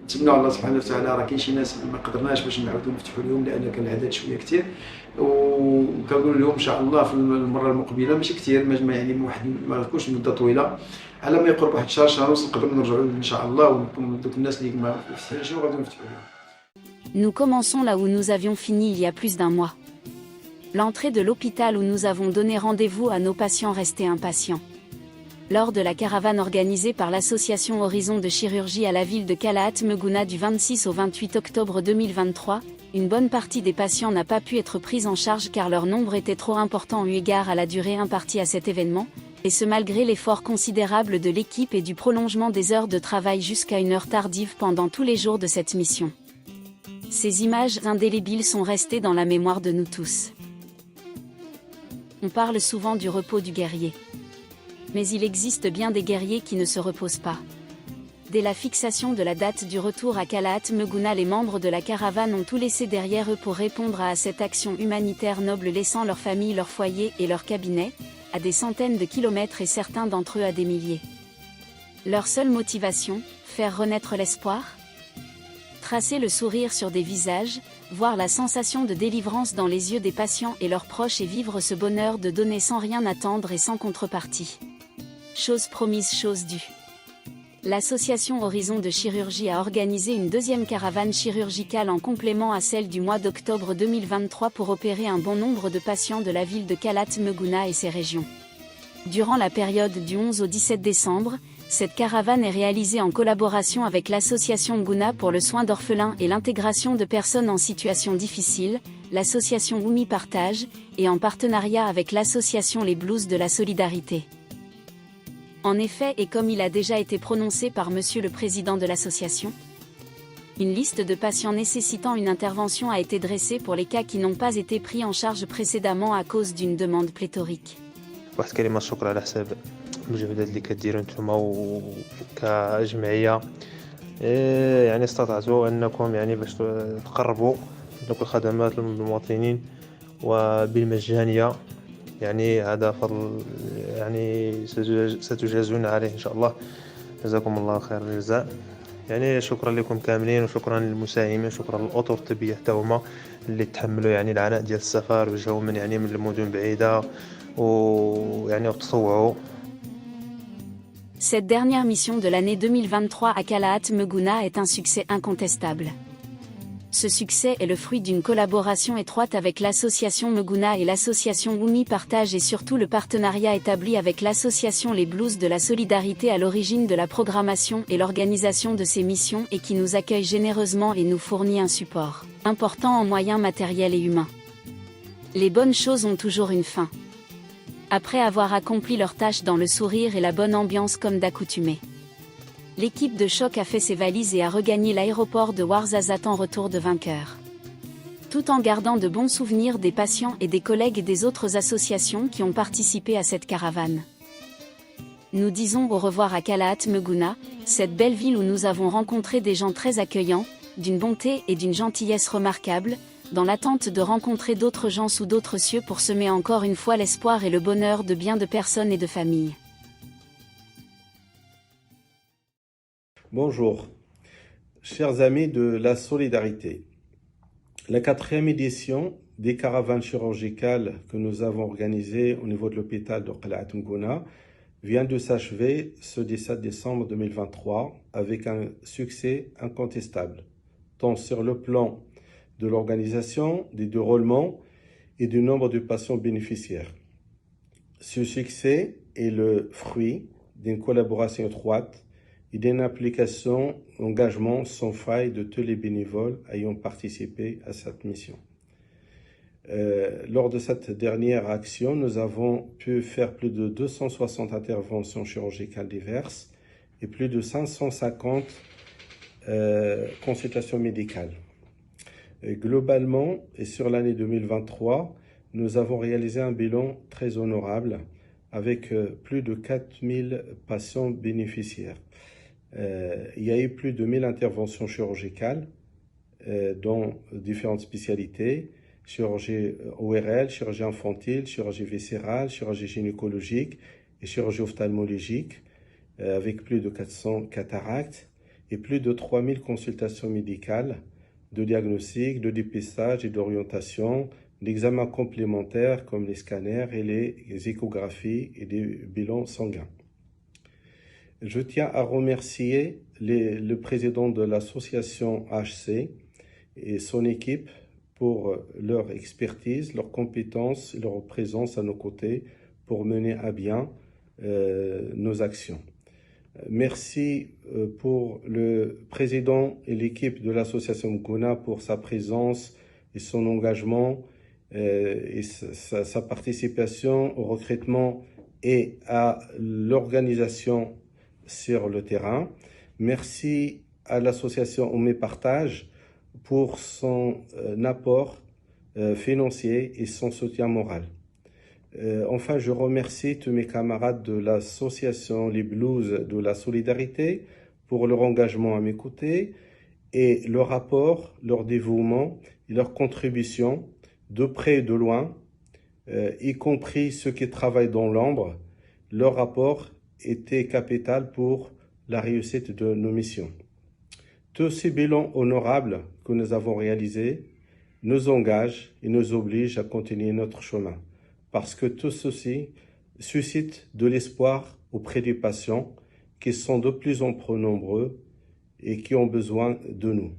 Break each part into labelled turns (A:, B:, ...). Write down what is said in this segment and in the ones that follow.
A: نتمنوا الله سبحانه وتعالى. راه كاين شي ناس ما قدرناش باش نعاودوا نفتحوا لهم لان كان العدد شويه كثير، وكنقول لهم ان شاء الله في المره المقبله ماشي كثير، ما يعني واحد ما تكونش مده طويله، على ما يقرب واحد شهر ونص نقدروا نرجعوا ان شاء الله، ونكون دوك الناس اللي ما فتحوش غادي نفتحوا لهم.
B: Nous commençons là où nous avions fini il y a plus d'un mois. L'entrée de l'hôpital où nous avons donné rendez-vous à nos patients restés impatients. Lors de la caravane organisée par l'association Horizon de Chirurgie à la ville de Kalaat Megouna du 26 au 28 octobre 2023, une bonne partie des patients n'a pas pu être prise en charge car leur nombre était trop important eu égard à la durée impartie à cet événement, et ce malgré l'effort considérable de l'équipe et du prolongement des heures de travail jusqu'à une heure tardive pendant tous les jours de cette mission. Ces images indélébiles sont restées dans la mémoire de nous tous. On parle souvent du repos du guerrier. Mais il existe bien des guerriers qui ne se reposent pas. Dès la fixation de la date du retour à Kalaat Megouna, les membres de la caravane ont tout laissé derrière eux pour répondre à cette action humanitaire noble, laissant leurs familles, leurs foyers et leurs cabinets, à des centaines de kilomètres et certains d'entre eux à des milliers. Leur seule motivation, faire renaître l'espoir ? Tracer le sourire sur des visages, voir la sensation de délivrance dans les yeux des patients et leurs proches et vivre ce bonheur de donner sans rien attendre et sans contrepartie. Chose promise, chose due. L'association Horizon de Chirurgie a organisé une deuxième caravane chirurgicale en complément à celle du mois d'octobre 2023 pour opérer un bon nombre de patients de la ville de Kalaat Megouna et ses régions. Durant la période du 11 au 17 décembre, cette caravane est réalisée en collaboration avec l'association Megouna pour le soin d'orphelins et l'intégration de personnes en situation difficile, l'association Oumi Partage, et en partenariat avec l'association Les Blues de la Solidarité. En effet, et comme il a déjà été prononcé par Monsieur le Président de l'association, une liste de patients nécessitant une intervention a été dressée pour les cas qui n'ont pas été pris en charge précédemment à cause d'une demande pléthorique.
C: واحد كلمة شكر على حساب المجهودات اللي كديروا نتوما وكجمعية، يعني استطعتوا انكم يعني باش تقربوا دوك الخدمات للمواطنين وبالمجانية، يعني هذا فضل يعني ستجازون عليه ان شاء الله. جزاكم الله خير الجزاء. يعني شكرا لكم كاملين، وشكرا للمساهمين، شكرا للاطر الطبية حتى هما اللي تحملوا يعني العناء ديال السفر وجاو من يعني من المدن بعيدة ويعني وتطوعوا.
B: Cette dernière mission de l'année 2023 à Kalaat Megouna est un succès incontestable. Ce succès est le fruit d'une collaboration étroite avec l'association Megouna et l'association Oumi Partage et surtout le partenariat établi avec l'association Les Blues de la Solidarité à l'origine de la programmation et l'organisation de ces missions et qui nous accueille généreusement et nous fournit un support important en moyens matériels et humains. Les bonnes choses ont toujours une fin. Après avoir accompli leur tâche dans le sourire et la bonne ambiance comme d'accoutumé, l'équipe de choc a fait ses valises et a regagné l'aéroport de Ouarzazate en retour de vainqueur. Tout en gardant de bons souvenirs des patients et des collègues et des autres associations qui ont participé à cette caravane. Nous disons au revoir à Kalaat Megouna, cette belle ville où nous avons rencontré des gens très accueillants, d'une bonté et d'une gentillesse remarquables, dans l'attente de rencontrer d'autres gens sous d'autres cieux pour semer encore une fois l'espoir et le bonheur de bien de personnes et de familles.
D: Bonjour, chers amis de la solidarité. La 4e édition des caravanes chirurgicales que nous avons organisées au niveau de l'hôpital de Kalaat Megouna vient de s'achever ce 17 décembre 2023 avec un succès incontestable, tant sur le plan de l'organisation, des déroulements et du nombre de patients bénéficiaires. Ce succès est le fruit d'une collaboration étroite et d'une implication, engagement sans faille de tous les bénévoles ayant participé à cette mission. Lors de cette dernière action, nous avons pu faire plus de 260 interventions chirurgicales diverses et plus de 550 consultations médicales. Et globalement, et sur l'année 2023, nous avons réalisé un bilan très honorable avec plus de 4000 patients bénéficiaires. Il y a eu plus de 1000 interventions chirurgicales dans différentes spécialités, chirurgie ORL, chirurgie infantile, chirurgie viscérale, chirurgie gynécologique et chirurgie ophtalmologique, avec plus de 400 cataractes et plus de 3000 consultations médicales, de diagnostic, de dépistage et d'orientation, d'examens complémentaires comme les scanners et les échographies et des bilans sanguins. Je tiens à remercier le président de l'association HC et son équipe pour leur expertise, leur compétence et leur présence à nos côtés pour mener à bien nos actions. Merci pour le président et l'équipe de l'association Mkouna pour sa présence et son engagement et sa participation au recrutement et à l'organisation sur le terrain. Merci à l'association Oumé Partage pour son apport financier et son soutien moral. Enfin, je remercie tous mes camarades de l'association Les Blues de la Solidarité pour leur engagement à mes côtés et leur apport, leur dévouement et leur contribution de près et de loin, y compris ceux qui travaillent dans l'ombre. Leur apport était capital pour la réussite de nos missions. Tous ces bilans honorables que nous avons réalisés nous engagent et nous obligent à continuer notre chemin, parce que tout ceci suscite de l'espoir auprès des patients qui sont de plus en plus nombreux et qui ont besoin de nous.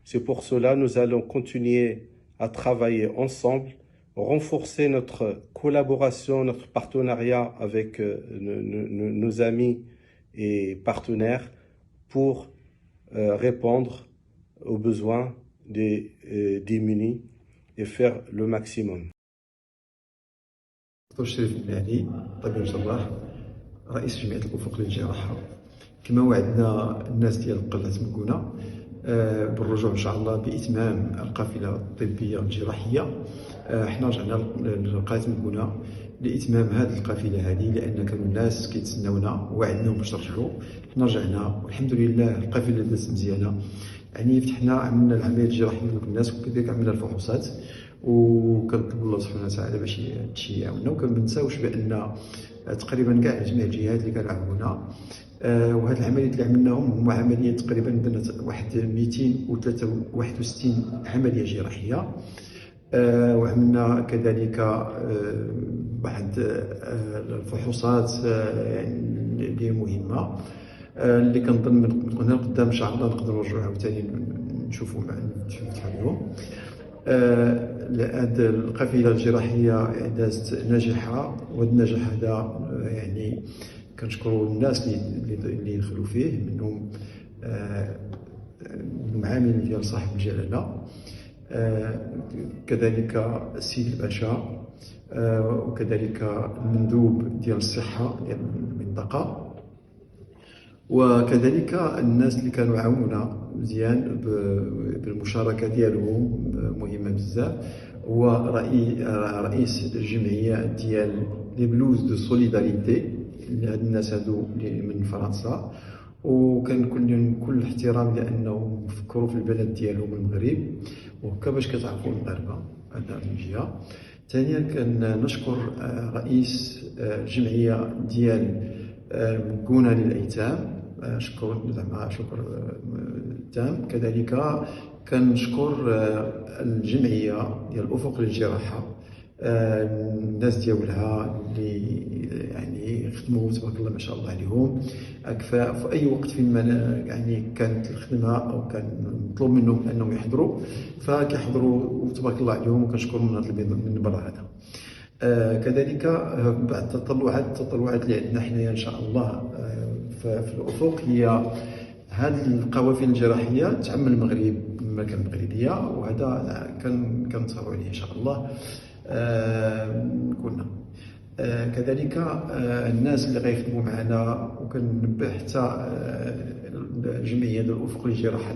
D: C'est pour cela que nous allons continuer à travailler ensemble, renforcer notre collaboration, notre partenariat avec nos amis et partenaires pour répondre aux besoins des démunis et faire le maximum.
A: دكتور شريف المهدي طبيب الجراح رئيس جمعية الأفق للجراحة. كما وعدنا الناس ديال قلعة مكونة بالرجوع إن شاء الله بإتمام القافلة الطبية الجراحية. حنا رجعنا لقلعة مكونة لإتمام هذه القافلة هذه، لأن كانوا الناس كيتسناونا ووعدناهم باش نرجعوا. حنا رجعنا والحمد لله القافلة دازت مزيانة، يعني فتحنا عملنا العمليات الجراحية للناس وكذلك عملنا الفحوصات، وكنطلب الله سبحانه وتعالى باش يعاوننا. وكننساوش بان تقريبا كاع جميع الجهات اللي كانوا عاونونا، وهاد العمليات اللي عملناهم هما عمليات تقريبا درنا واحد 261 عمليه جراحيه، وعملنا كذلك واحد الفحوصات اللي مهمه اللي كنظن من قدام ان شاء الله نقدروا نرجعوا عاوتاني نشوفوا عليهم. هذه القافله الجراحيه دازت ناجحه، وهذا النجاح هذا يعني كنشكروا الناس اللي دخلوا فيه، منهم المعامل ديال صاحب الجلاله، كذلك السيد الباشا، وكذلك المندوب ديال الصحه ديال المنطقه، وكذلك الناس اللي كانوا عاونونا مزيان بالمشاركه ديالهم مهمه بزاف. هو رئيس الجمعيه ديال لي بلوز دو سوليداريتي، هاد الناس هادو من فرنسا، وكان كل احترام لانهم فكروا في البلد ديالهم المغرب، وهكا باش كتعرفوا المغاربه. هذا من جهه. ثانيا كنشكر رئيس الجمعيه ديال مكونة للأيتام، زعما شكر تام. كذلك كنشكر الجمعية ديال الأفق للجراحة، الناس ديالها اللي يعني خدموا تبارك الله ما شاء الله عليهم أكفاء في أي وقت فين ما يعني كانت الخدمة أو كان مطلوب منهم أنهم يحضروا فكيحضروا، وتبارك الله عليهم، وكنشكرهم من هذا المنبر هذا. كذلك بعد التطلعات اللي عندنا حنايا ان شاء الله في الافق هي هذه القوافل الجراحيه تعم المغرب، المملكه المغربيه، وهذا كنتصاروا عليه ان شاء الله. كنا كذلك الناس اللي غيخدموا معنا، وكنبه حتى الجمعيه ديال الافق للجراحه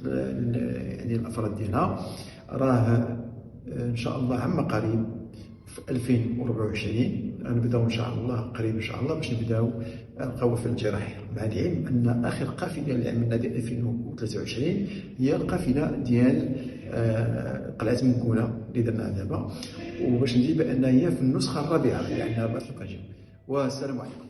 A: يعني الافراد ديالها، راه ان شاء الله عما قريب في 2024 غنبداو ان شاء الله قريب ان شاء الله باش نبداو القوافل الجراحيه، مع العلم ان اخر قافله اللي عملنا ديال 2023 هي القافله ديال قلعه مكونه اللي درناها دابا، وباش نجي بان هي في النسخه الرابعه اللي عندنا بعد القجم. والسلام عليكم.